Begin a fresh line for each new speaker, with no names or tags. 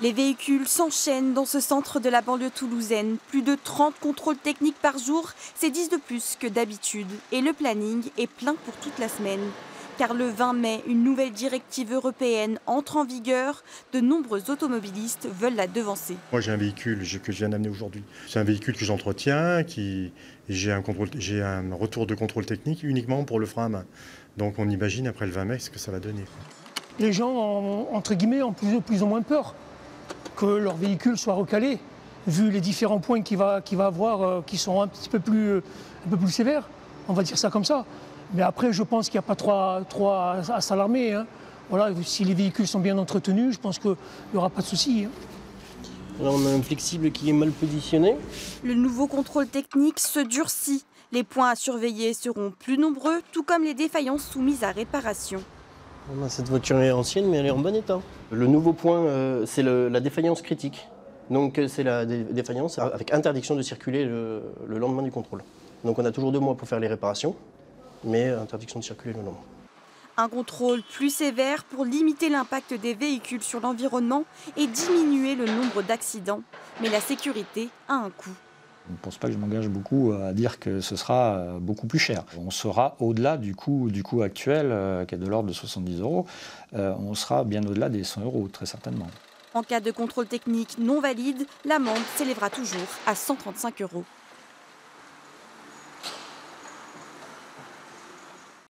Les véhicules s'enchaînent dans ce centre de la banlieue toulousaine. Plus de 30 contrôles techniques par jour, c'est 10 de plus que d'habitude. Et le planning est plein pour toute la semaine. Car le 20 mai, une nouvelle directive européenne entre en vigueur. De nombreux automobilistes veulent la devancer.
Moi, j'ai un véhicule que je viens d'amener aujourd'hui. C'est un véhicule que j'entretiens, j'ai un retour de contrôle technique uniquement pour le frein à main. Donc on imagine après le 20 mai ce que ça va donner.
Les gens, entre guillemets, ont plus ou moins peur que leur véhicule soit recalé, vu les différents points qu'il va avoir, qui sont un peu plus sévères, on va dire ça comme ça. Mais après, je pense qu'il n'y a pas trop à s'alarmer, hein. Voilà, si les véhicules sont bien entretenus, je pense qu'il n'y aura pas de souci, hein.
Là, on a un flexible qui est mal positionné.
Le nouveau contrôle technique se durcit. Les points à surveiller seront plus nombreux, tout comme les défaillances soumises à réparation.
Cette voiture est ancienne, mais elle est en bon état. Le nouveau point, c'est la défaillance critique. Donc c'est la défaillance avec interdiction de circuler le lendemain du contrôle. Donc on a toujours 2 mois pour faire les réparations, mais interdiction de circuler le lendemain.
Un contrôle plus sévère pour limiter l'impact des véhicules sur l'environnement et diminuer le nombre d'accidents. Mais la sécurité a un coût.
Je ne pense pas que je m'engage beaucoup à dire que ce sera beaucoup plus cher. On sera au-delà du coût actuel, qui est de l'ordre de 70 €. On sera bien au-delà des 100 €, très certainement.
En cas de contrôle technique non valide, l'amende s'élèvera toujours à 135 €.